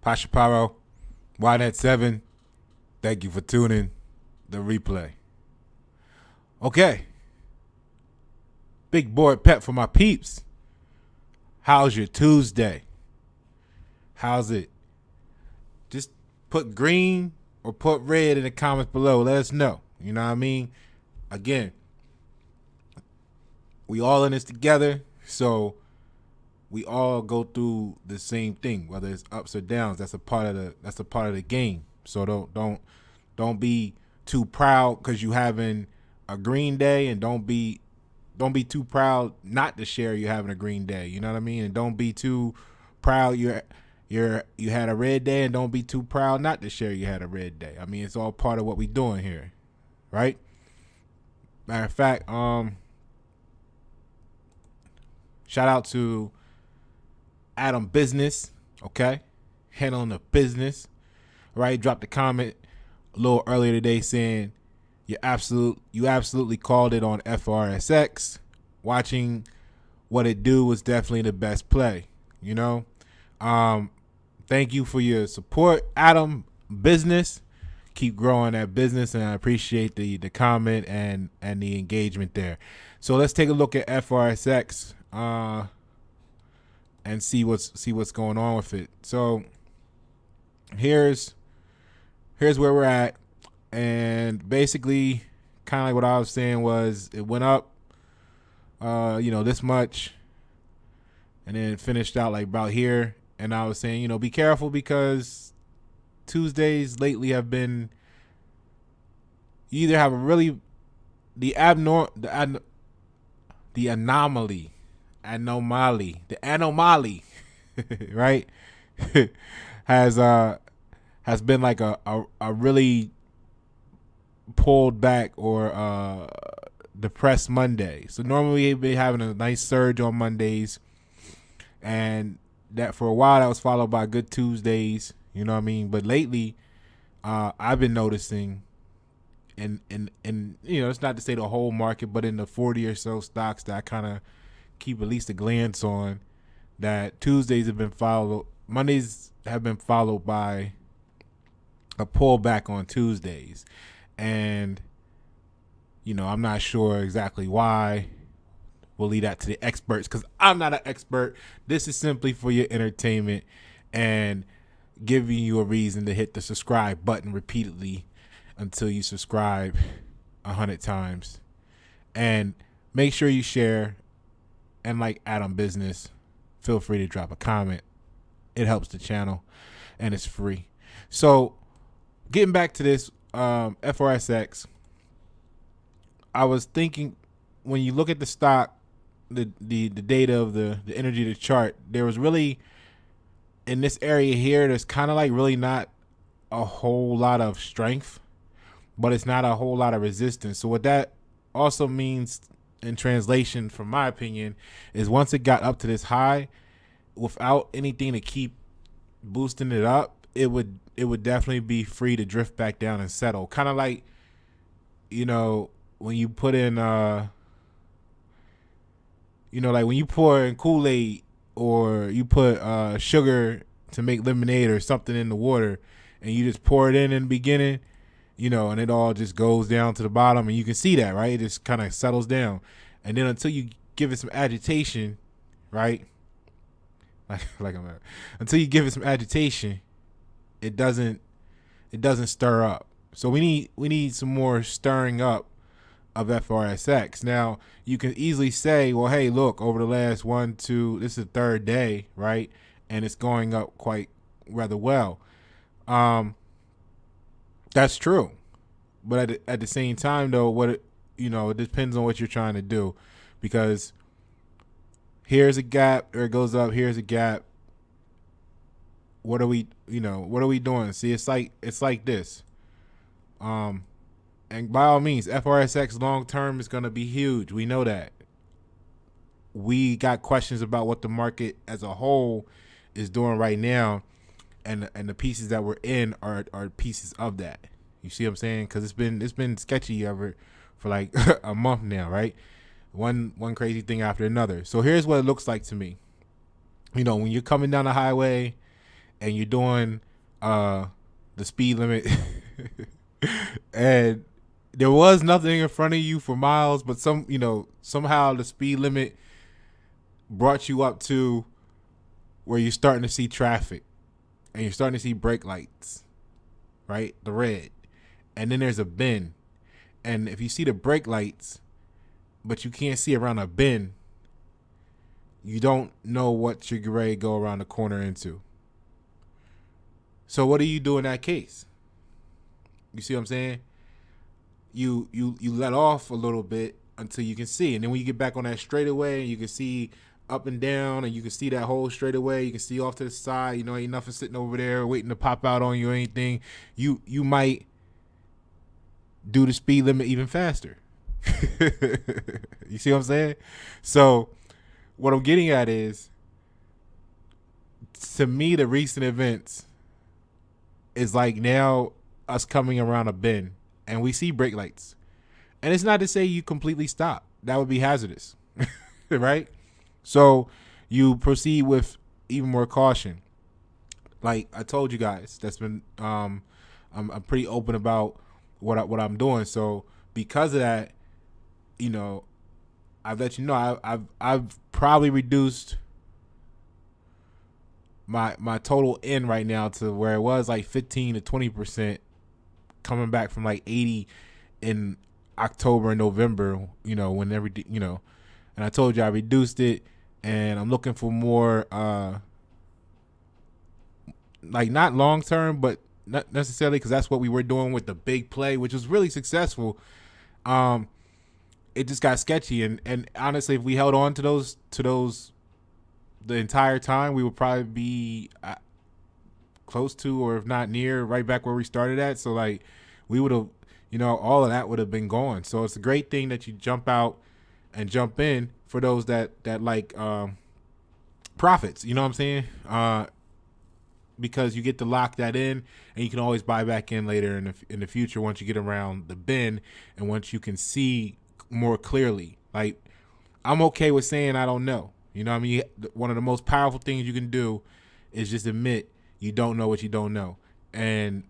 Pasha Paro, YNet7, thank you for tuning the replay. Okay. Big boy P.E.P for my peeps. How's your Tuesday? How's it? Just put green or put red in the comments below. Let us know. You know what I mean? Again, we all in this together, so we all go through the same thing, whether it's ups or downs. That's a part of the game. So don't be too proud because you having a green day, and don't be too proud not to share you having a green day. You know what I mean? And don't be too proud you had a red day, and don't be too proud not to share you had a red day. I mean, it's all part of what we doing here, right? Matter of fact, shout out to Adam Business, okay? Handling the business, right? Dropped a comment a little earlier today saying you absolutely called it on FRSX. Watching what it do was definitely the best play, you know? Thank you for your support, Adam Business. Keep growing that business, and I appreciate the comment and the engagement there. So let's take a look at FRSX and see what's going on with it. So here's where we're at, and basically kind of like what I was saying was it went up this much, and then finished out like about here. And I was saying, be careful, because Tuesdays lately have been, you either have a really the anomaly, right? has been like a really pulled back or depressed Monday. So normally we've been having a nice surge on Mondays, and that for a while that was followed by good Tuesdays, you know what I mean? But lately I've been noticing, and it's not to say the whole market, but in the 40 or so stocks that I kind of keep at least a glance on, that Tuesdays have been followed, Mondays have been followed by a pullback on Tuesdays. And I'm not sure exactly why. We'll leave that to the experts, because I'm not an expert. This is simply for your entertainment and giving you a reason to hit the subscribe button repeatedly until you subscribe 100 times. And make sure you share, and like Adam Business, feel free to drop a comment. It helps the channel, and it's free. So getting back to this FRSX, I was thinking, when you look at the stock, the data of the energy of the chart, there was really, in this area here, there's kind of like really not a whole lot of strength, but it's not a whole lot of resistance. So what that also means in translation, from my opinion, is once it got up to this high, without anything to keep boosting it up, it would definitely be free to drift back down and settle. Kind of like, when you put in like when you pour in Kool-Aid, or you put sugar to make lemonade or something in the water, and you just pour it in the beginning, and it all just goes down to the bottom, and you can see that, right? It just kind of settles down. And then until you give it some agitation, right? Until you give it some agitation, it doesn't stir up. So we need some more stirring up of FRSX. Now, you can easily say, well, hey, look, over the last this is the third day, right? And it's going up quite rather well. That's true. But at the same time, though, it depends on what you're trying to do, because here's a gap, or it goes up, here's a gap. What are we doing? See, it's like this. And by all means, FRSX long term is going to be huge. We know that. We got questions about what the market as a whole is doing right now, and the pieces that we're in are pieces of that. You see what I'm saying? Because it's been sketchy for like a month now, right? One crazy thing after another. So here's what it looks like to me. When you're coming down the highway and you're doing the speed limit and there was nothing in front of you for miles, but somehow the speed limit brought you up to where you're starting to see traffic and you're starting to see brake lights, right? The red. And then there's a bend. And if you see the brake lights, but you can't see around a bend, you don't know what you're ready to go around the corner into. So what do you do in that case? You see what I'm saying? You let off a little bit until you can see. And then when you get back on that straightaway, you can see up and down, and you can see that whole straightaway. You can see off to the side. Ain't nothing sitting over there waiting to pop out on you or anything. You might do the speed limit even faster. You see what I'm saying? So what I'm getting at is, to me, the recent events is like now us coming around a bend and we see brake lights. And it's not to say you completely stop. That would be hazardous, right? So you proceed with even more caution. Like I told you guys, that's been I'm pretty open about what I'm doing. So because of that, I've let you know I've probably reduced my total in right now to where it was like 15 to 20%, coming back from like 80 in October and November, when everything, and I told you I reduced it, and I'm looking for more, like not long term, but not necessarily, because that's what we were doing with the big play, which was really successful. It just got sketchy, and honestly, if we held on to those the entire time, we would probably be close to, or if not near, right back where we started at. So like we would have, all of that would have been gone. So it's a great thing that you jump out and jump in for those that like profits, you know what I'm saying? Because you get to lock that in, and you can always buy back in later in the future once you get around the bend and once you can see more clearly. Like, I'm okay with saying I don't know. You know what I mean? One of the most powerful things you can do is just admit you don't know what you don't know. And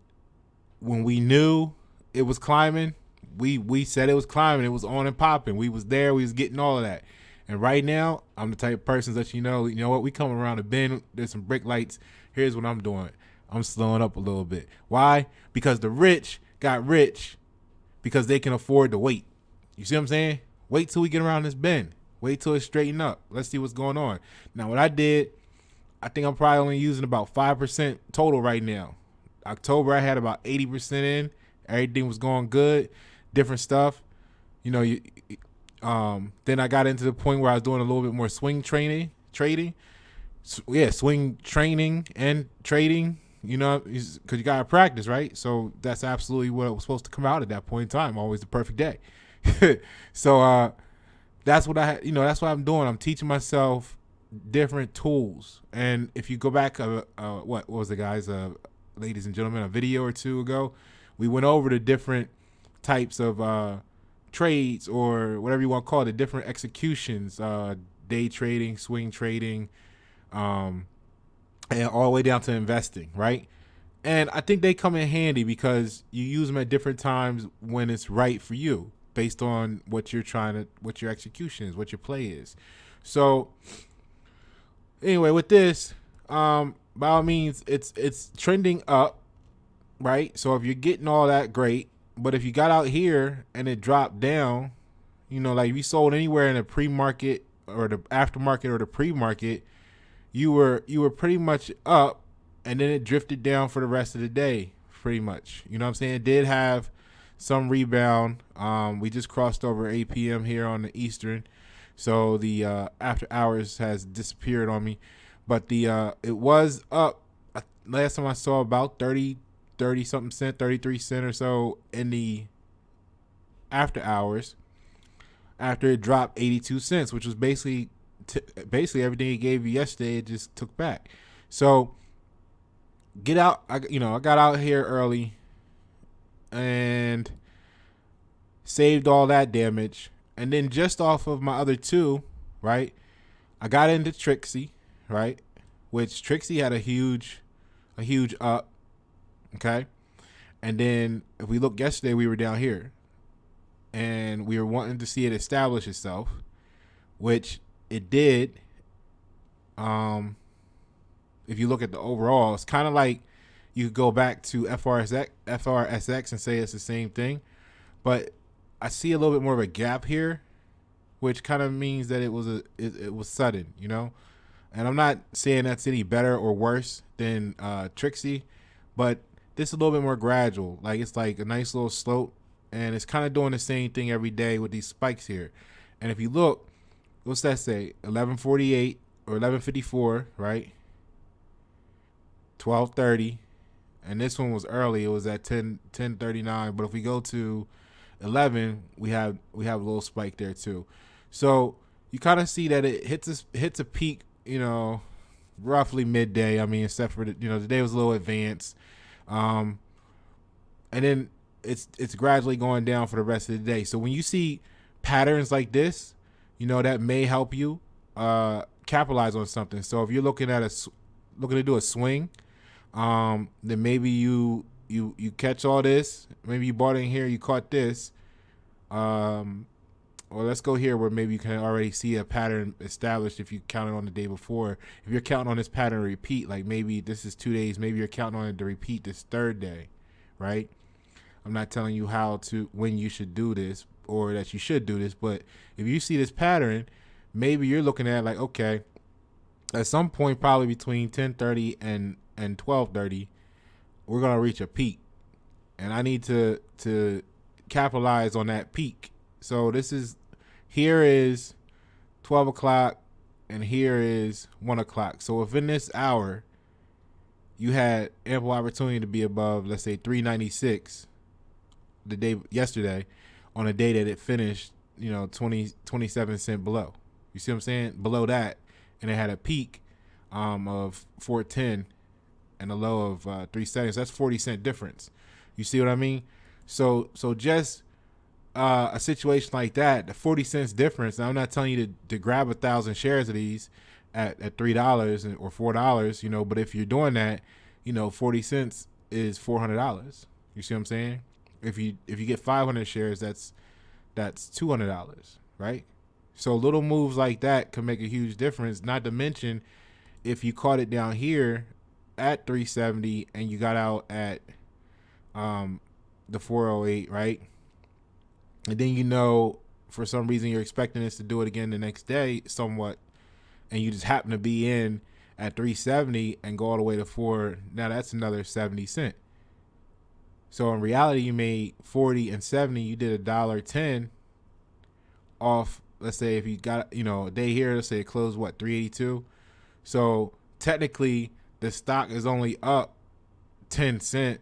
when we knew it was climbing, we said it was climbing. It was on and popping. We was there. We was getting all of that. And right now, I'm the type of person that you know what, we come around the bend, there's some brake lights. Here's what I'm doing. I'm slowing up a little bit. Why? Because the rich got rich because they can afford to wait. You see what I'm saying? Wait till we get around this bend. Wait till it straighten up. Let's see what's going on. Now, what I did, I think I'm probably only using about 5% total right now. October, I had about 80% in. Everything was going good. Different stuff. Then I got into the point where I was doing a little bit more swing trading. Swing training and trading, because you got to practice, right? So that's absolutely what was supposed to come out at that point in time. Always the perfect day. So that's what that's what I'm doing. I'm teaching myself different tools. And if you go back, what was it, guys? Ladies and gentlemen, a video or two ago, we went over the different types of trades, or whatever you want to call it, the different executions, day trading, swing trading, and all the way down to investing, right? And I think they come in handy because you use them at different times when it's right for you, based on what your execution is, what your play is. So anyway, with this, by all means, it's trending up, right? So if you're getting all that, great. But if you got out here and it dropped down, like if you sold anywhere in the pre-market or the aftermarket or the pre-market, you were pretty much up, and then it drifted down for the rest of the day, pretty much. You know what I'm saying? It did have some rebound. We just crossed over 8 p.m. here on the Eastern, so the after hours has disappeared on me. But it was up last time I saw about 30 something cent, 33 cent or so in the after hours, after it dropped 82 cents, which was basically everything it gave you yesterday, it just took back. So get out. I got out here early and saved all that damage, and then just off of my other two, right, I got into Trixie, right, which Trixie had a huge a huge up. Okay. And then if we look yesterday, we were down here and we were wanting to see it establish itself, which it did. If you look at the overall, it's kind of like you could go back to FRSX and say it's the same thing, but I see a little bit more of a gap here, which kind of means that it was sudden, you know. And I'm not saying that's any better or worse than Trixie, but this is a little bit more gradual. Like it's like a nice little slope, and it's kind of doing the same thing every day with these spikes here. And if you look, what's that say? 1148 or 1154, right? 1230, and this one was early. It was at 1039. But if we go to 11, we have a little spike there too. So you kind of see that it hits a peak, you know, roughly midday. I mean, except for the day was a little advanced, and then it's gradually going down for the rest of the day. So when you see patterns like this, you know that may help you capitalize on something. So if you're looking to do a swing, then maybe you catch all this. Maybe you bought in here, you caught this. Or let's go here where maybe you can already see a pattern established if you counted on the day before. If you're counting on this pattern to repeat, like maybe this is 2 days, maybe you're counting on it to repeat this third day, right? I'm not telling you when you should do this or that you should do this, but if you see this pattern, maybe you're looking at like, okay, at some point probably between 10:30 and 12:30, we're gonna reach a peak, and I need to capitalize on that peak. So here is 12 o'clock and here is 1 o'clock. So if in this hour you had ample opportunity to be above, let's say 396 yesterday on a day that it finished, 27 cents below. You see what I'm saying? Below that, and it had a peak of 410 and a low of 370. So that's 40-cent difference. You see what I mean? So just a situation like that, the 40 cents difference. Now, I'm not telling you to grab 1,000 shares of these at $3 or $4, but if you're doing that, 40 cents is $400. You see what I'm saying? If you get 500 shares, that's $200, right? So little moves like that can make a huge difference. Not to mention, if you caught it down here at 370 and you got out at the 408, right? And then for some reason you're expecting this to do it again the next day somewhat, and you just happen to be in at 370 and go all the way to 4. Now that's another 70 cents. So in reality, you made 40 and 70. You did $1.10 off. Let's say if you got a day here, let's say it closed 382. So technically the stock is only up 10 cents.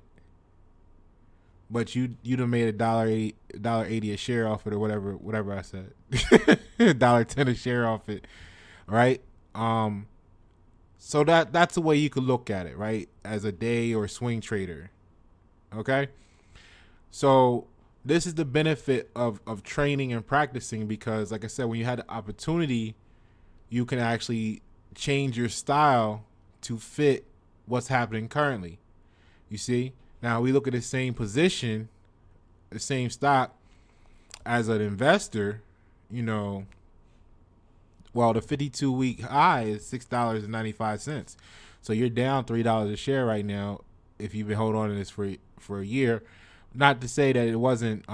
But you'd have made $1.80 a share off it, or whatever I said. $1.10 a share off it, right? So that's the way you could look at it, right? As a day or swing trader. Okay? So this is the benefit of training and practicing, because like I said, when you had the opportunity, you can actually change your style to fit what's happening currently. You see? Now we look at the same position, the same stock as an investor, well, the 52-week high is $6.95. So you're down $3 a share right now if you've been holding on to this for a year. Not to say that it wasn't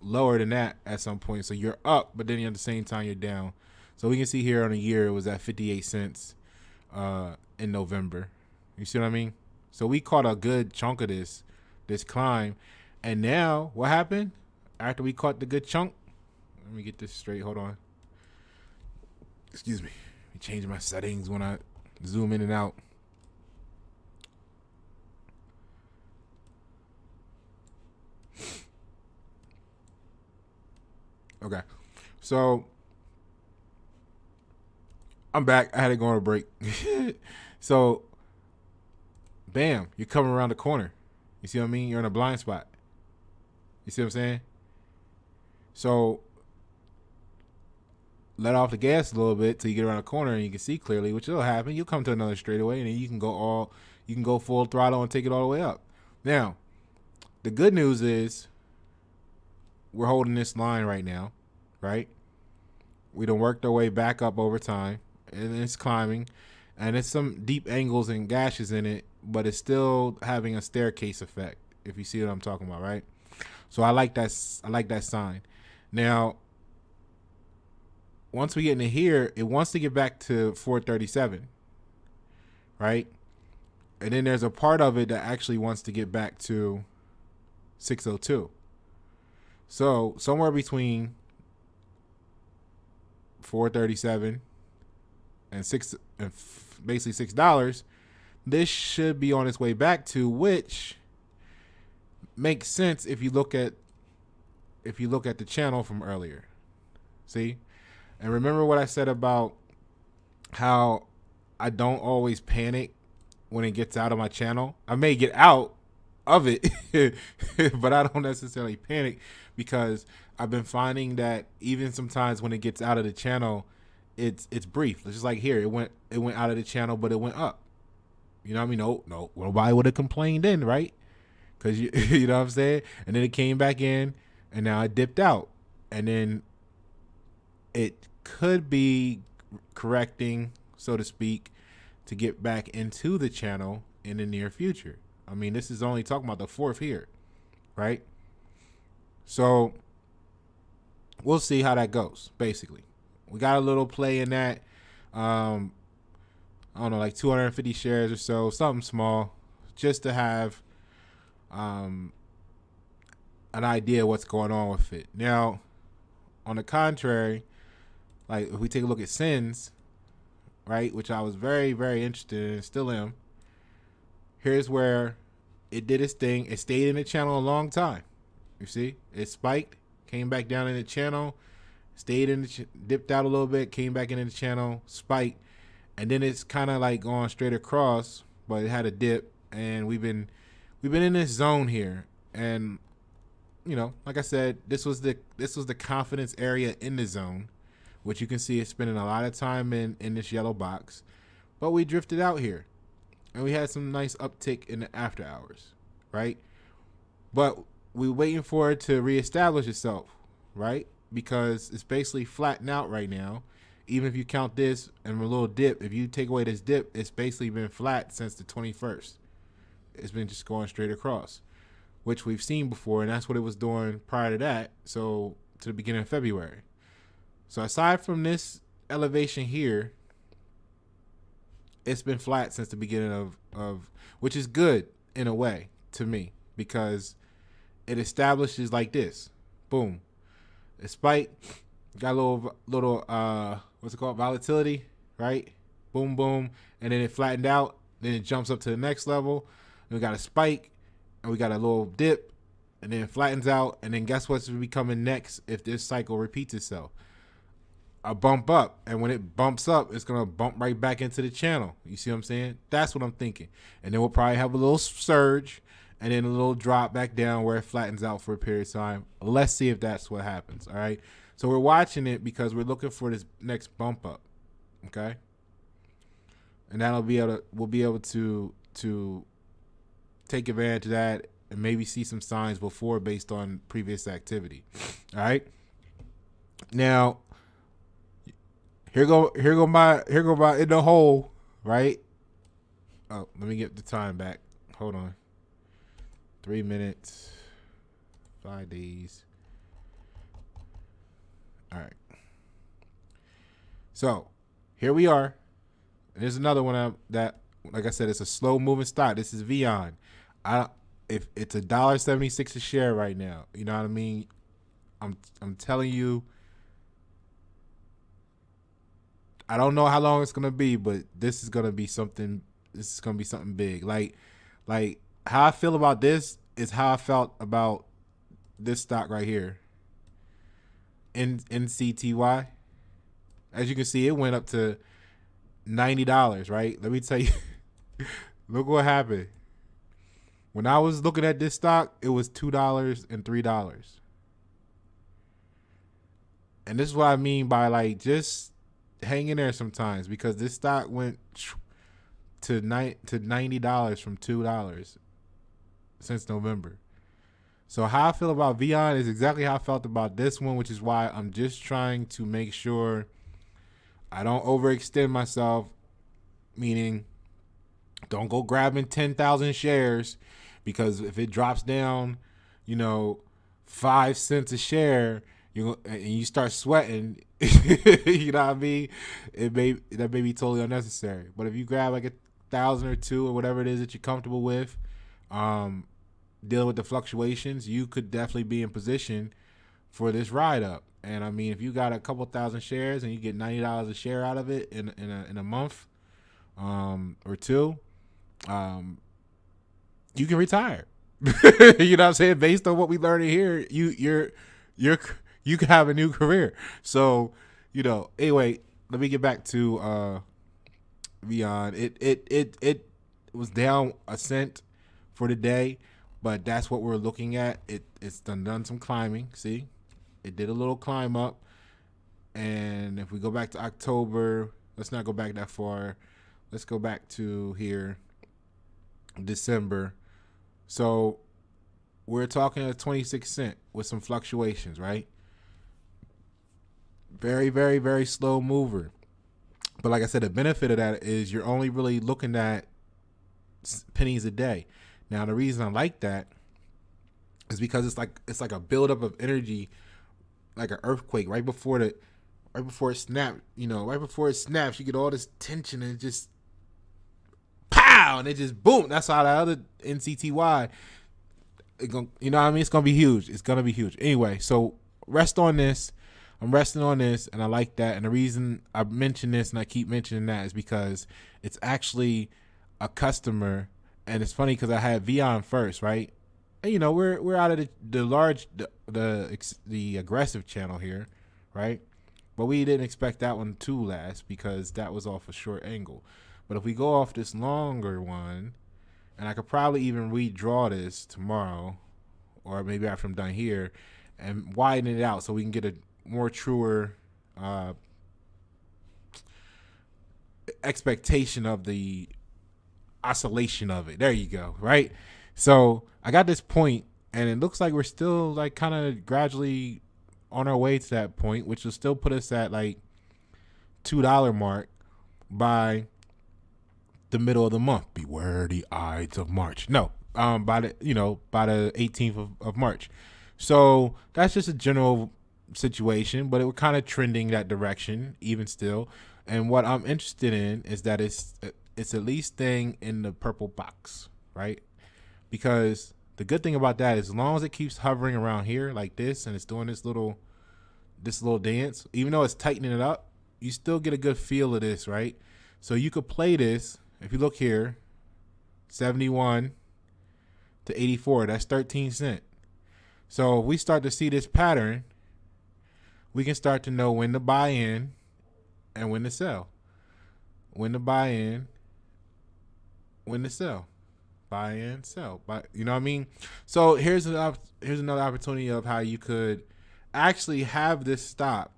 lower than that at some point. So you're up, but then at the same time you're down. So we can see here on a year it was at 58 cents in November. You see what I mean? So we caught a good chunk of this climb. And now what happened after we caught the good chunk? Let me get this straight. Hold on. Excuse me. Let me change my settings when I zoom in and out. Okay. So I'm back. I had to go on a break. So bam, you're coming around the corner. You see what I mean? You're in a blind spot. You see what I'm saying? So let off the gas a little bit till you get around the corner and you can see clearly, which will happen. You'll come to another straightaway, and then you can go you can go full throttle and take it all the way up. Now, the good news is we're holding this line right now, right? We done worked our way back up over time, and it's climbing, and it's some deep angles and gashes in it, but it's still having a staircase effect, if you see what I'm talking about, right? So I like that sign. Now, once we get into here, it wants to get back to 437, right? And then there's a part of it that actually wants to get back to 602. So somewhere between 437 and basically $6, this should be on its way back to, which makes sense if you look at the channel from earlier. See? And remember what I said about how I don't always panic when it gets out of my channel. I may get out of it, but I don't necessarily panic, because I've been finding that even sometimes when it gets out of the channel, it's brief. It's just like here, it went out of the channel, but it went up. You know what I mean? No, nobody would have complained then, right? Because you know what I'm saying? And then it came back in, and now it dipped out, and then it could be correcting, so to speak, to get back into the channel in the near future. I mean, this is only talking about the 4th here, right? So we'll see how that goes. Basically, we got a little play in that. I don't know, like 250 shares or so, something small, just to have an idea what's going on with it. Now, on the contrary, like if we take a look at SENS, right, which I was very, very interested in, still am. Here's where it did its thing. It stayed in the channel a long time. You see, it spiked, came back down in the channel, stayed in the dipped out a little bit, came back into the channel, spiked, and then it's kind of like going straight across, but it had a dip, and we've been in this zone here. And you know, like I said, this was the confidence area in the zone, which you can see it's spending a lot of time in this yellow box. But we drifted out here, and we had some nice uptick in the after hours, right? But we're waiting for it to reestablish itself, right? Because it's basically flattened out right now. Even if you count this and a little dip, if you take away this dip, it's basically been flat since the 21st. It's been just going straight across, which we've seen before, and that's what it was doing prior to that, so to the beginning of February. So aside from this elevation here, it's been flat since the beginning of which is good in a way to me, because it establishes like this. Boom. It spiked, got a little what's it called? Volatility, right? Boom, boom. And then it flattened out. Then it jumps up to the next level. And we got a spike, and we got a little dip, and then it flattens out. And then guess what's be coming next if this cycle repeats itself? A bump up. And when it bumps up, it's going to bump right back into the channel. You see what I'm saying? That's what I'm thinking. And then we'll probably have a little surge and then a little drop back down where it flattens out for a period of time. Let's see if that's what happens. All right. So we're watching it because we're looking for this next bump up. Okay. And we'll be able to take advantage of that and maybe see some signs before based on previous activity. All right. Now, here go my in the hole, right? Oh, let me get the time back. Hold on. 3 minutes, 5 days. All right. So here we are. And there's another one that, like I said, it's a slow moving stock. This is VEON. If it's $1.76 a share right now, you know what I mean? I'm telling you, I don't know how long it's gonna be, but this is gonna be something. This is gonna be something big. Like how I feel about this is how I felt about this stock right here. NCTY. As you can see, it went up to $90, right? Let me tell you, look what happened. When I was looking at this stock, it was $2 and $3. And this is what I mean by like just hang in there sometimes, because this stock went to $90 from $2 since November. So how I feel about VEON is exactly how I felt about this one, which is why I'm just trying to make sure I don't overextend myself, meaning don't go grabbing 10,000 shares, because if it drops down, 5 cents a share, and you start sweating, you know what I mean? That may be totally unnecessary. But if you grab like 1,000 or 2 or whatever it is that you're comfortable with, dealing with the fluctuations, you could definitely be in position for this ride up. And I mean, if you got a couple thousand shares and you get $90 a share out of it in a month, or 2, you can retire. You know what I'm saying? Based on what we learned here, you can have a new career. So, anyway, let me get back to VEON. It was down a cent for the day, but that's what we're looking at. It's done some climbing. See, it did a little climb up, and if we go back to October, let's not go back that far. Let's go back to here, December. So we're talking a 26 cent with some fluctuations, right? Very, very, very slow mover. But like I said, the benefit of that is you're only really looking at pennies a day. Now, the reason I like that is because it's like a buildup of energy, like an earthquake right before it snapped. Right before it snaps, you get all this tension and it just pow, and it just boom. That's how the other NCTY. It's gonna be huge. It's gonna be huge. Anyway, so rest on this. I'm resting on this, and I like that. And the reason I mention this and I keep mentioning that is because it's actually a customer, and it's funny because I had VEON first, right? And we're out of the aggressive channel here, right? But we didn't expect that one to last because that was off a short angle. But if we go off this longer one, and I could probably even redraw this tomorrow, or maybe after I'm done here, and widen it out so we can get a more truer expectation of the oscillation of it. There you go, right? So I got this point, and it looks like we're still like kind of gradually on our way to that point, which will still put us at like $2 mark by the middle of the month. Beware the Ides of March. No, by the 18th of March. So that's just a general situation, but it was kind of trending that direction even still. And what I'm interested in is that it's at least staying in the purple box, right? Because the good thing about that is as long as it keeps hovering around here like this, and it's doing this little dance, even though it's tightening it up, you still get a good feel of this, right? So you could play this. If you look here, 71 to 84, that's 13 cents. So if we start to see this pattern, we can start to know when to buy in and when to sell. When to buy in, when to sell. Buy in, sell. You know what I mean? So here's another opportunity of how you could actually have this stop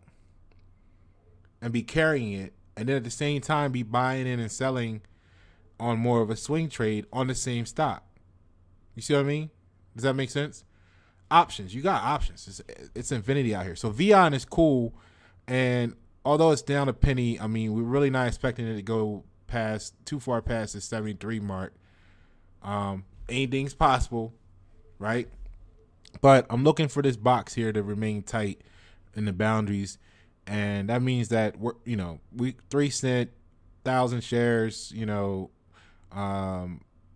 and be carrying it, and then at the same time be buying in and selling on more of a swing trade on the same stop. You see what I mean? Does that make sense? Options. You got options. It's infinity out here. So VEON is cool, and although it's down a penny, I mean, we're really not expecting it to go too far past the 73 mark. Anything's possible, right? But I'm looking for this box here to remain tight in the boundaries, and that means that we 3 cent, 1,000 shares,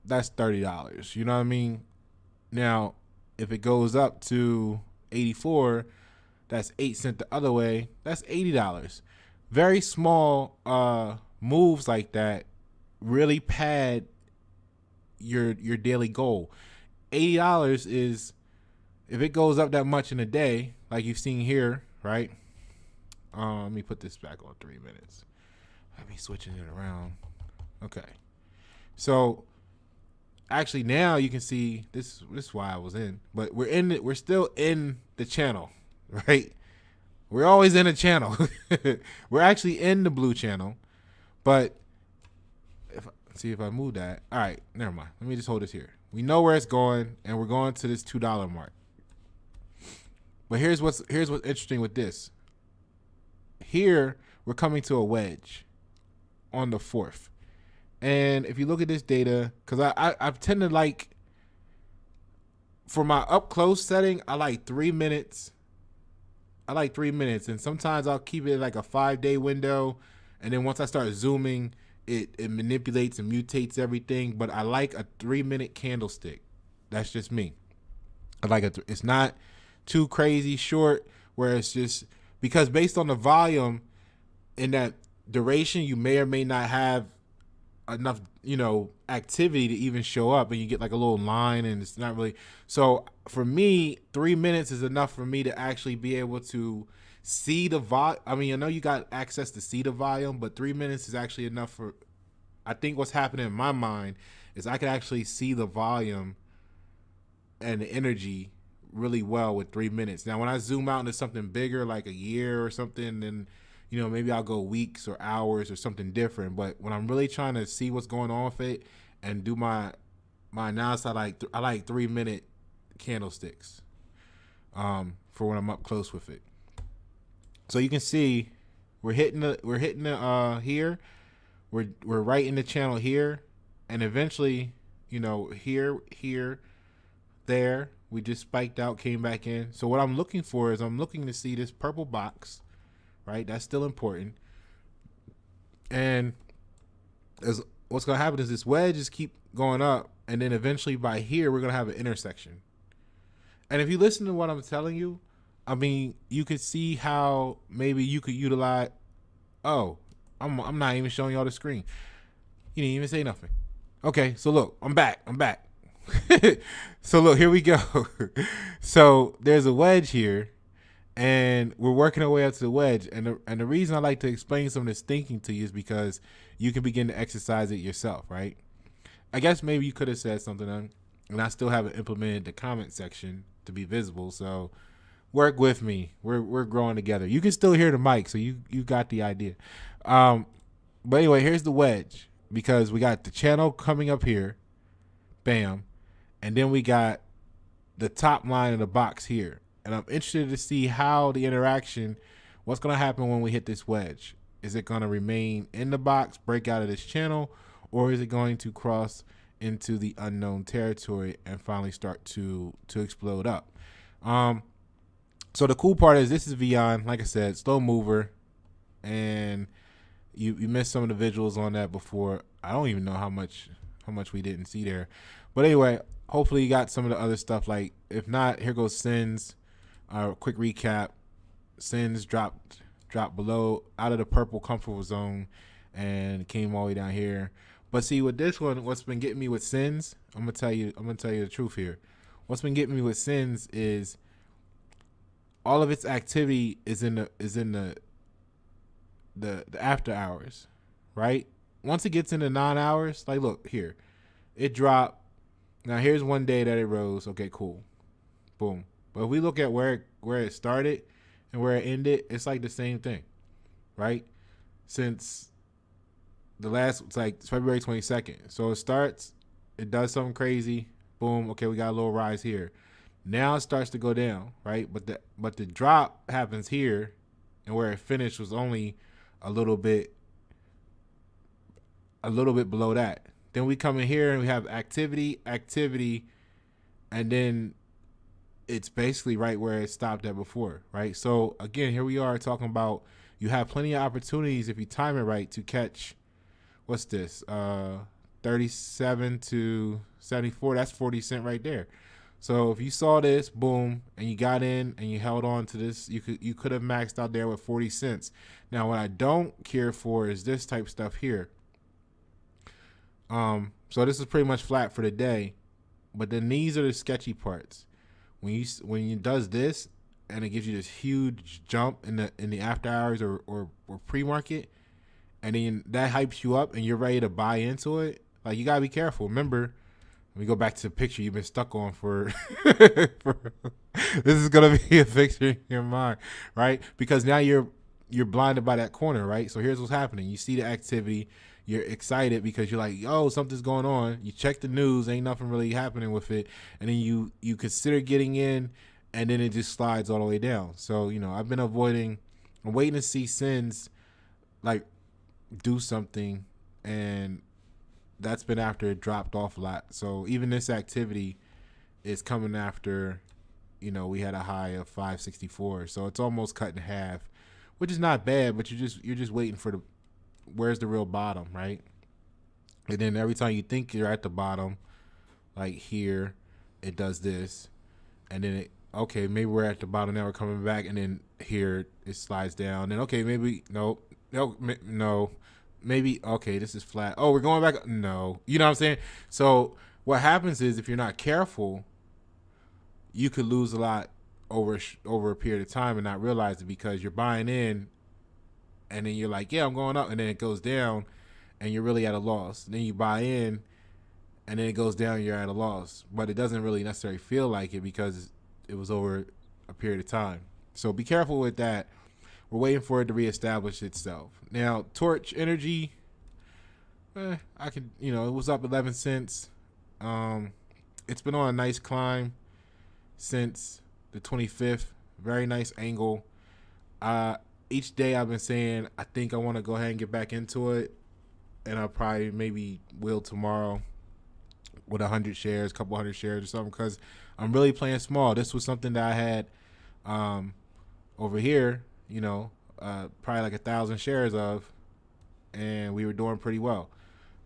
that's $30. You know what I mean? Now, if it goes up to 84, that's 8 cents the other way. That's $80. Very small moves like that really pad your daily goal. $80 is, if it goes up that much in a day, like you've seen here, right? Let me put this back on 3 minutes. Let me switching it around. Okay. So actually now you can see this is why I was in, but we're still in the channel, right? We're always in a channel. We're actually in the blue channel, but see if I move that. All right, never mind. Let me just hold this here. We know where it's going, and we're going to this $2 mark. But here's what's interesting with this. Here we're coming to a wedge on the 4th, and if you look at this data, because I tend to like, for my up close setting, I like 3 minutes. And sometimes I'll keep it like a 5-day window, and then once I start zooming, it manipulates and mutates everything. But I like a 3-minute candlestick. That's just me. I like it's not too crazy short, where it's just, because based on the volume in that duration, you may or may not have enough, activity to even show up, and you get like a little line, and it's not really. So for me, 3 minutes is enough for me to actually be able to see the volume. I mean, I know you got access to see the volume, but 3 minutes is actually enough for, I think what's happening in my mind is I can actually see the volume and the energy really well with 3 minutes. Now, when I zoom out into something bigger, like a year or something, then maybe I'll go weeks or hours or something different. But when I'm really trying to see what's going on with it and do my analysis, I like 3 minute candlesticks for when I'm up close with it. So you can see we're hitting the here. We're right in the channel here, and eventually, here, there, we just spiked out, came back in. So what I'm looking for is I'm looking to see this purple box. Right, that's still important. And what's going to happen is this wedge just keep going up, and then eventually by here we're going to have an intersection. And if you listen to what I'm telling you, I mean, you could see how maybe you could utilize. Oh, I'm not even showing y'all the screen. You didn't even say nothing. Okay, so look, I'm back. So look, here we go. So there's a wedge here, and we're working our way up to the wedge. And the reason I like to explain some of this thinking to you is because you can begin to exercise it yourself, right? I guess maybe you could have said something, and I still haven't implemented the comment section to be visible. So work with me. We're growing together. You can still hear the mic, so you got the idea. But anyway, here's the wedge, because we got the channel coming up here, bam, and then we got the top line of the box here. And I'm interested to see how the interaction, what's going to happen when we hit this wedge. Is it going to remain in the box, break out of this channel, or is it going to cross into the unknown territory and finally start to explode up? So the cool part is this is VEON, like I said, slow mover, and you missed some of the visuals on that before. I don't even know how much we didn't see there. But anyway, hopefully you got some of the other stuff. Like, if not, here goes SENS. Quick recap. SENS dropped below, out of the purple comfortable zone, and came all the way down here. But see, with this one, what's been getting me with SENS, I'm gonna tell you the truth here. What's been getting me with SENS is all of its activity is in the after hours, right? Once it gets into 9 hours, like look here, it dropped. Now here's one day that it rose. Okay, cool, boom. But if we look at where it started and where it ended, it's like the same thing, right? Since the last, it's like February 22nd. So it starts, it does something crazy, boom. Okay, we got a little rise here. Now it starts to go down, right? But the drop happens here, and where it finished was only a little bit below that. Then we come in here and we have activity, and then it's basically right where it stopped at before, right? So again, here we are talking about you have plenty of opportunities if you time it right to catch, what's this, 37 to 74, that's 40 cents right there. So if you saw this, boom, and you got in and you held on to this, you could have maxed out there with 40 cents. Now, what I don't care for is this type stuff here. So this is pretty much flat for the day, but then these are the sketchy parts. When you does this and it gives you this huge jump in the after hours or pre-market, and then that hypes you up and you're ready to buy into it, like, you gotta be careful. Remember, let me go back to the picture you've been stuck on for this is gonna be a picture in your mind, right? Because now you're you're blinded by that corner, right? So here's what's happening. You see the activity, you're excited because you're like, oh, something's going on. You check the news, ain't nothing really happening with it. And then you consider getting in, and then it just slides all the way down. So, I've been I'm waiting to see SENS like do something, and that's been after it dropped off a lot. So even this activity is coming after, we had a high of 564. So it's almost cut in half, which is not bad, but you're just waiting for where's the real bottom, right? And then every time you think you're at the bottom, like here, it does this, and then okay, maybe we're at the bottom now, we're coming back, and then here it slides down. Then okay, maybe no, maybe okay, this is flat. Oh, we're going back. No, you know what I'm saying? So what happens is if you're not careful, you could lose a lot over a period of time and not realize it because you're buying in, and then you're like, yeah, I'm going up, and then it goes down, and you're really at a loss. Then you buy in, and then it goes down, you're at a loss. But it doesn't really necessarily feel like it because it was over a period of time. So be careful with that. We're waiting for it to reestablish itself. Now, Torch Energy, it was up 11 cents. It's been on a nice climb since the 25th. Very nice angle. Each day I've been saying I think I want to go ahead and get back into it, and I'll probably maybe will tomorrow with 100 shares, couple hundred shares or something, because I'm really playing small. This was something that I had over here, probably like 1,000 shares of, and we were doing pretty well.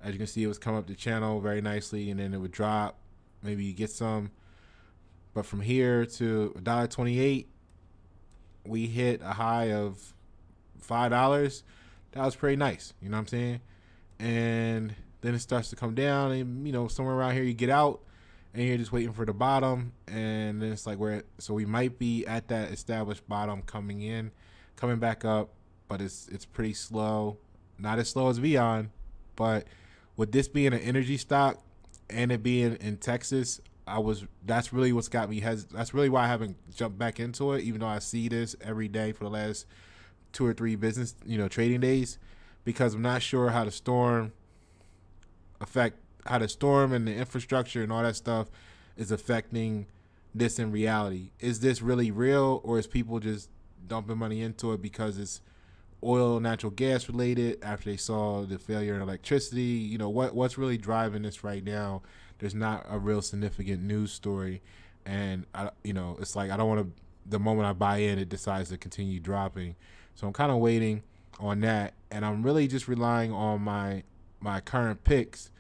As you can see, it was coming up the channel very nicely, and then it would drop. Maybe you get some, but from here to $1.28, we hit a high of $5. That was pretty nice, you know what I'm saying? And then it starts to come down, and somewhere around here you get out, and you're just waiting for the bottom, and then it's like so we might be at that established bottom coming back up, but it's pretty slow, not as slow as VEON, but with this being an energy stock and it being in Texas, that's really what's got me that's really why I haven't jumped back into it, even though I see this every day for the last 2 or 3 business trading days, because I'm not sure how the storm and the infrastructure and all that stuff is affecting this in reality. Is this really real, or is people just dumping money into it because it's oil, natural gas related after they saw the failure in electricity? What's really driving this right now? There's not a real significant news story, and it's like I don't want to. The moment I buy in, it decides to continue dropping. So I'm kind of waiting on that, and I'm really just relying on my current picks,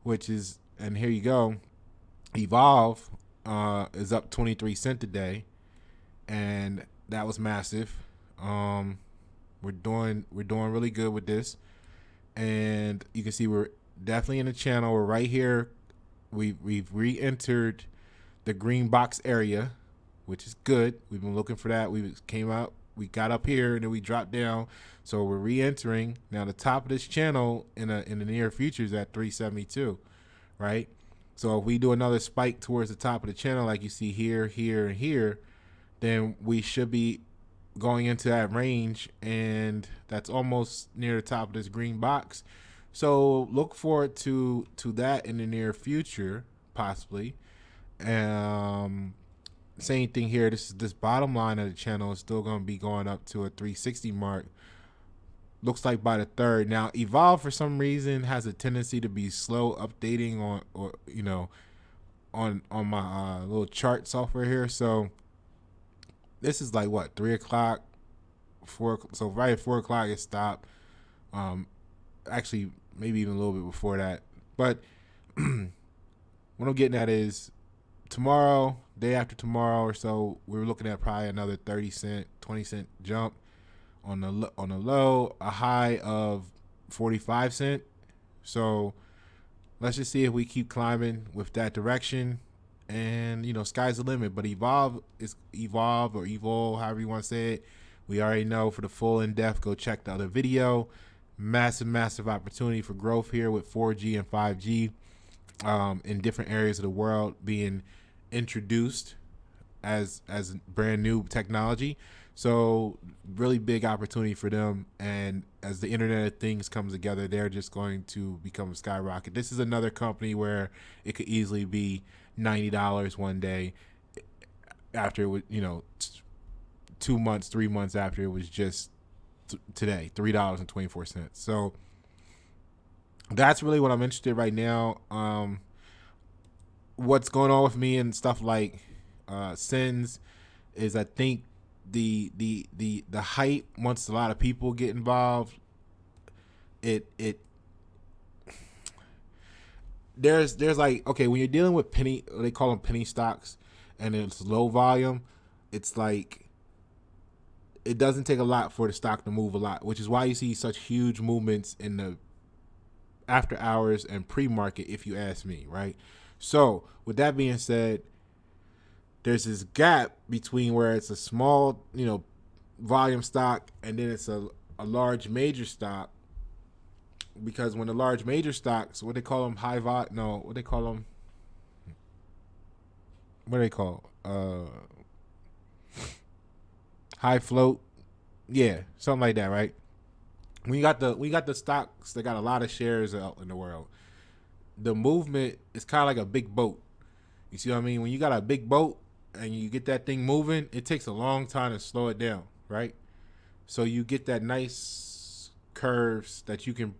which is, and here you go, EVOL is up 23 cents today, and that was massive. We're doing really good with this, and you can see we're definitely in the channel. We're right here. We've re-entered the green box area, which is good. We've been looking for that. We came out, we got up here, and then we dropped down. So we're re-entering. Now the top of this channel in the near future is at 372, right? So if we do another spike towards the top of the channel, like you see here, here, and here, then we should be going into that range, and that's almost near the top of this green box. So look forward to that in the near future, possibly. Same thing here. This bottom line of the channel is still going to be going up to a 360 mark. Looks like by the third. Now EVOL for some reason has a tendency to be slow updating on my little chart software here. So this is like what, 3 o'clock, 4. So right at 4 o'clock it stopped. Actually, maybe even a little bit before that. But what I'm getting at is tomorrow, day after tomorrow or so, we're looking at probably another 30 cent, 20 cent jump on the low, a high of 45 cent. So let's just see if we keep climbing with that direction, and sky's the limit. But EVOL, or EVOL, however you want to say it, we already know. For the full in-depth, go check the other video. Massive opportunity for growth here with 4G and 5G in different areas of the world being introduced as brand new technology. So really big opportunity for them. And as the Internet of Things comes together, they're just going to become a skyrocket. This is another company where it could easily be $90 one day after it was, 2 months, 3 months after it was just today, $3.24. So that's really what I'm interested in right now. What's going on with me and stuff like SENS is, I think the hype, once a lot of people get involved, it there's like, okay, when you're dealing with penny, they call them penny stocks, and it's low volume, it's like it doesn't take a lot for the stock to move a lot, which is why you see such huge movements in the after hours and pre-market, if you ask me, right? So with that being said, there's this gap between where it's a small, volume stock, and then it's a large major stock. Because when the large major stocks, what they call them, what they call them, what do they call high float, yeah, something like that, right? We got the stocks that got a lot of shares out in the world. The movement is kind of like a big boat. You see what I mean? When you got a big boat and you get that thing moving, it takes a long time to slow it down, right? So you get that nice curves that you can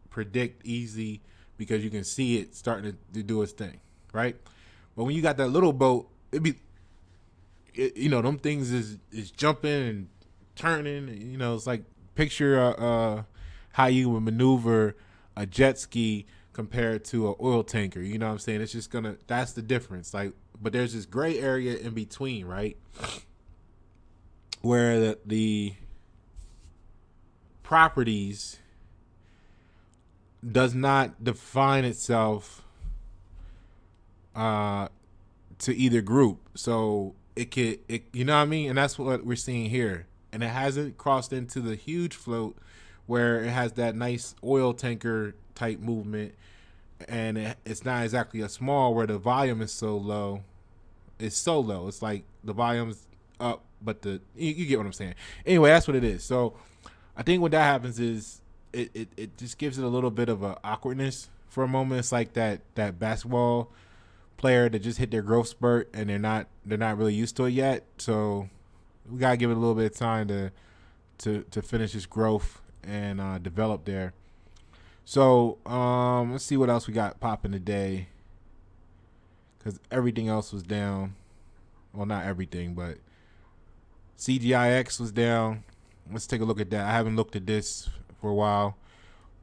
predict easy because you can see it starting to do its thing, right? But when you got that little boat, them things is jumping and turning. It's like, picture how you would maneuver a jet ski compared to an oil tanker. You know what I'm saying? It's just that's the difference. Like, but there's this gray area in between, right? Where the properties does not define itself to either group. So you know what I mean? And that's what we're seeing here. And it hasn't crossed into the huge float where it has that nice oil tanker type movement. And it's not exactly a small where the volume is so low. It's so low. It's like the volume's up, but you get what I'm saying. Anyway, that's what it is. So I think what that happens is it just gives it a little bit of a awkwardness for a moment. It's like that basketball player that just hit their growth spurt and they're not really used to it yet. So we gotta give it a little bit of time to finish this growth and develop there. So let's see what else we got popping today, because everything else was down. Well, not everything, but CGIX was down. Let's take a look at that. I haven't looked at this for a while,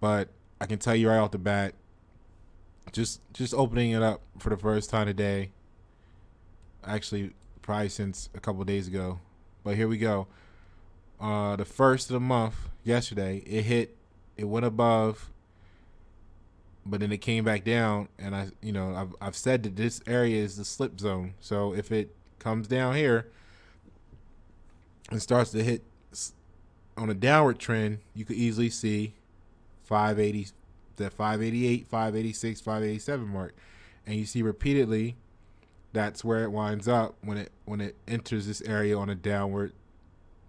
but I can tell you right off the bat, just opening it up for the first time today, actually probably since a couple of days ago, but here we go. The first of the month, yesterday, it went above, but then it came back down, and I've said that this area is the slip zone. So if it comes down here and starts to hit on a downward trend, you could easily see 580, the 588, 586, 587 mark, and you see repeatedly that's where it winds up when it enters this area on a downward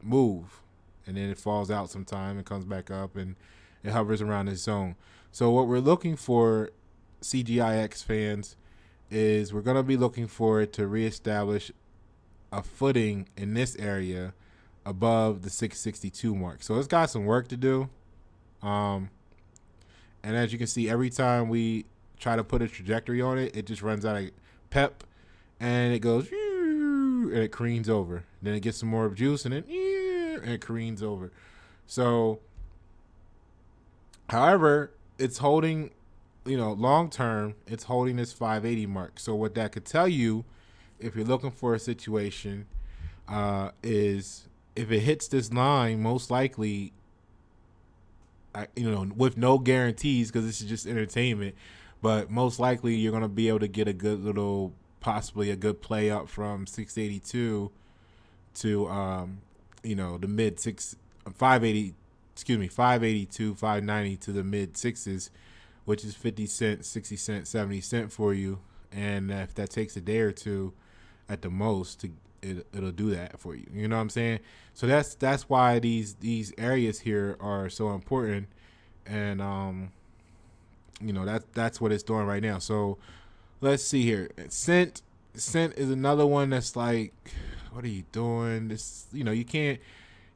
move, and then it falls out sometime and comes back up, and it hovers around this zone. So what we're looking for, CGIX fans, is we're going to be looking for it to reestablish a footing in this area above the 662 mark. So it's got some work to do. And as you can see, every time we try to put a trajectory on it, it just runs out of pep and it goes and it careens over. Then it gets some more juice and it careens over. So, however, it's holding, long term, it's holding this 580 mark. So what that could tell you, if you're looking for a situation, is if it hits this line, most likely, with no guarantees, because this is just entertainment, but most likely you're going to be able to get a good little, possibly a good play up from 682 to, the mid 582, 590 to the mid sixes, which is 50 cents, 60 cents, 70 cents for you. And if that takes a day or two at the most it'll do that for you. You know what I'm saying? So that's why these areas here are so important, and that's what it's doing right now. So let's see here. SINT is another one that's like, what are you doing? This, you can't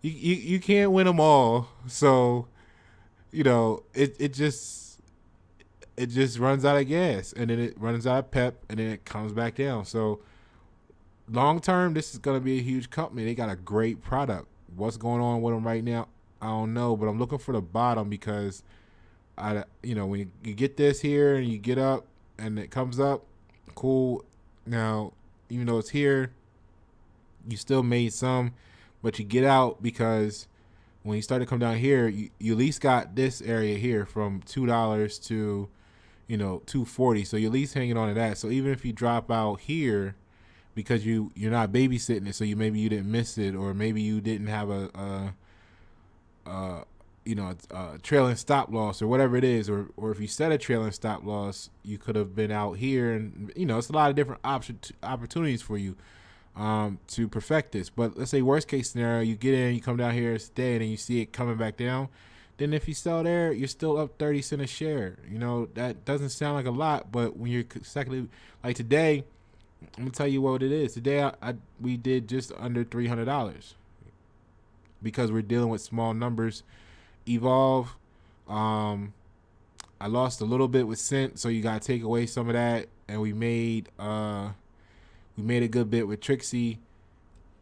you can't win them all. So it just runs out of gas, and then it runs out of pep, and then it comes back down. So long term, this is going to be a huge company. They got a great product. What's going on with them right now, I don't know, but I'm looking for the bottom, because when you get this here and you get up and it comes up, cool. Now, even though it's here, you still made some, but you get out, because when you start to come down here, you at least got this area here from $2 to $2.40. So you're at least hanging on to that. So even if you drop out here, because you're not babysitting it, so maybe you didn't miss it, or maybe you didn't have a trailing stop loss, or whatever it is, or if you set a trailing stop loss, you could have been out here, and it's a lot of different opportunities for you to perfect this. But let's say worst case scenario, you get in, you come down here today, and then you see it coming back down. Then if you sell there, you're still up 30 cents a share. That doesn't sound like a lot, but when you're consecutively, like today, I'm gonna tell you what it is. Today we did just under $300, because we're dealing with small numbers. EVOL, I lost a little bit with SINT, so you gotta take away some of that, and we made a good bit with Trixie,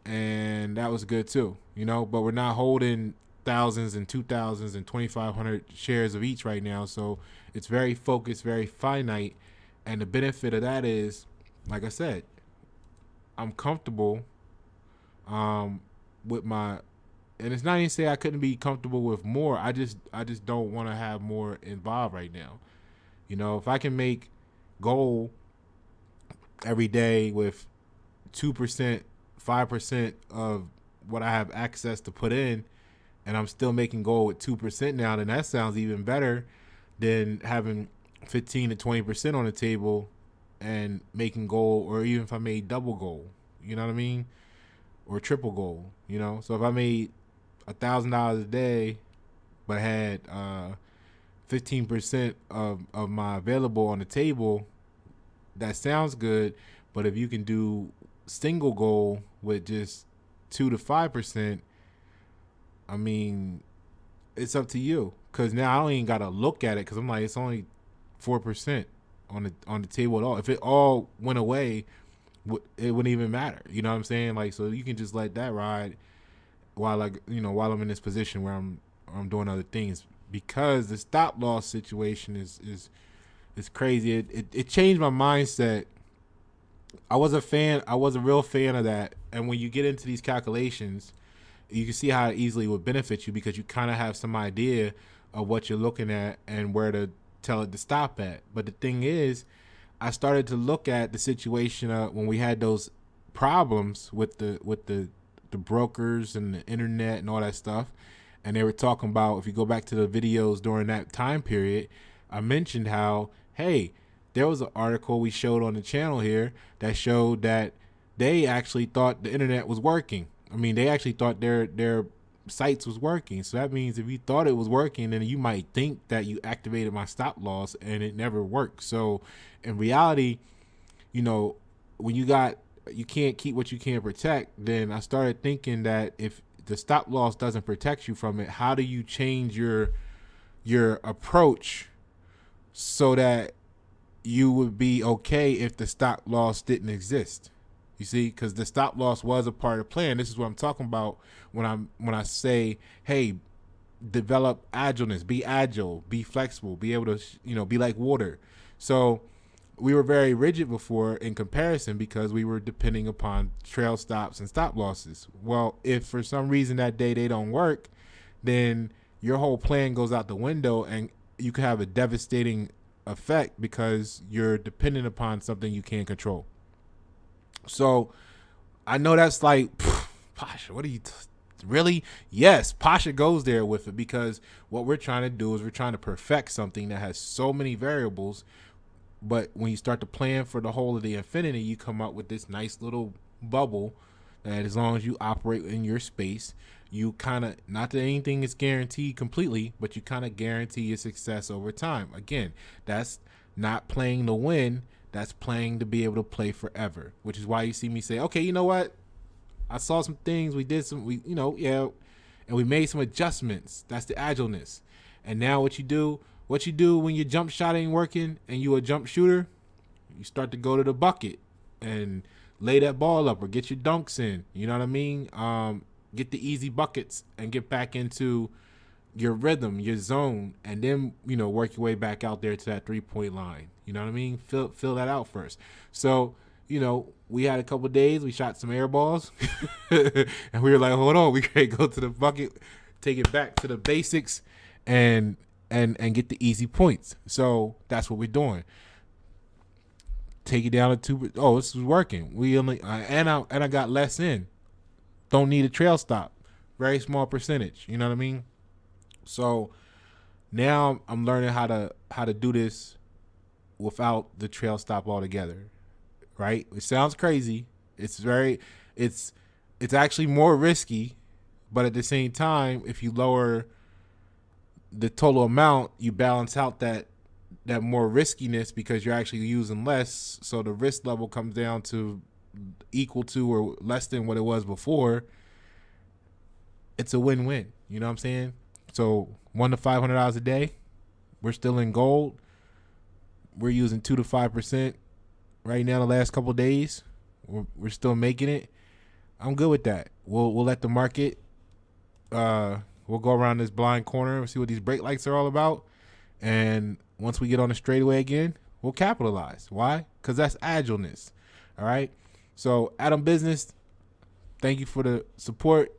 and that was good too. But we're not holding thousands and 2,000s and 2,500 shares of each right now, so it's very focused, very finite. And the benefit of that is, like I said, I'm comfortable with my, and it's not even say I couldn't be comfortable with more. I just don't want to have more involved right now. If I can make gold every day with 2%, 5% of what I have access to put in, and I'm still making gold with 2% now, then that sounds even better than having 15 to 20% on the table and making gold, or even if I made double gold, you know what I mean? Or triple gold, So if I made $1,000 a day, but had 15% of my available on the table, that sounds good. But if you can do single gold with just 2 to 5%, I mean, it's up to you. Cause now I don't even gotta look at it, cause I'm like, it's only 4% on the table at all. If it all went away, it wouldn't even matter. You know what I'm saying? Like, so you can just let that ride while I'm in this position where I'm doing other things, because the stop loss situation is crazy. It changed my mindset. I was a real fan of that. And when you get into these calculations, you can see how it easily would benefit you, because you kind of have some idea of what you're looking at and where to tell it to stop at. But the thing is, I started to look at the situation when we had those problems with the brokers and the internet and all that stuff, and they were talking about, if you go back to the videos during that time period, I mentioned how, hey, there was an article we showed on the channel here that showed that they actually thought the internet was working. I mean, they actually thought their sites was working. So that means if you thought it was working, then you might think that you activated my stop loss and it never worked. So in reality, when you can't keep what you can't protect, then I started thinking that if the stop loss doesn't protect you from it, how do you change your approach so that you would be okay if the stop loss didn't exist? You see, because the stop loss was a part of the plan. This is what I'm talking about when I say, hey, develop agileness, be agile, be flexible, be able to, be like water. So we were very rigid before in comparison, because we were depending upon trail stops and stop losses. Well, if for some reason that day they don't work, then your whole plan goes out the window, and you can have a devastating effect because you're dependent upon something you can't control. So I know that's like, Pasha, what are you really? Yes, Pasha goes there with it, because what we're trying to do is we're trying to perfect something that has so many variables. But when you start to plan for the whole of the infinity, you come up with this nice little bubble that as long as you operate in your space, you kind of, not that anything is guaranteed completely, but you kind of guarantee your success over time. Again, that's not playing to win, that's playing to be able to play forever, which is why you see me say, okay, you know what? I saw some things, we did some, and we made some adjustments. That's the agileness. And now what you do when your jump shot ain't working and you a jump shooter, you start to go to the bucket and lay that ball up or get your dunks in. You know what I mean? Get the easy buckets and get back into your rhythm, your zone, and then, work your way back out there to that 3-point line. You know what I mean? Fill that out first. So, we had a couple of days, we shot some air balls and we were like, hold on, we can't go to the bucket, take it back to the basics and get the easy points. So that's what we're doing. Take it down to 2. Oh, this is working. We only and I got less in. Don't need a trail stop. Very small percentage. You know what I mean? So now I'm learning how to do this without the trail stop altogether. Right? It sounds crazy. It's actually more risky, but at the same time, if you lower the total amount, you balance out that more riskiness because you're actually using less. So the risk level comes down to equal to or less than what it was before. It's a win-win. You know what I'm saying? So $100 to $500 a day. We're still in gold. We're using 2 to 5% right now. The last couple of days, we're still making it. I'm good with that. We'll let the market. We'll go around this blind corner and see what these brake lights are all about. And once we get on the straightaway again, we'll capitalize. Why? Because that's agileness. All right. So Adam Business, thank you for the support.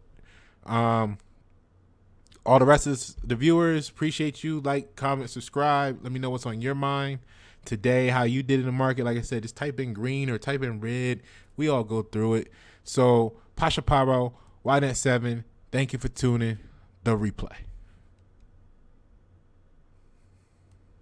All the rest of the viewers, appreciate you. Like, comment, subscribe. Let me know what's on your mind today, how you did in the market. Like I said, just type in green or type in red. We all go through it. So Pasha Paro, YNet7, thank you for tuning. The replay.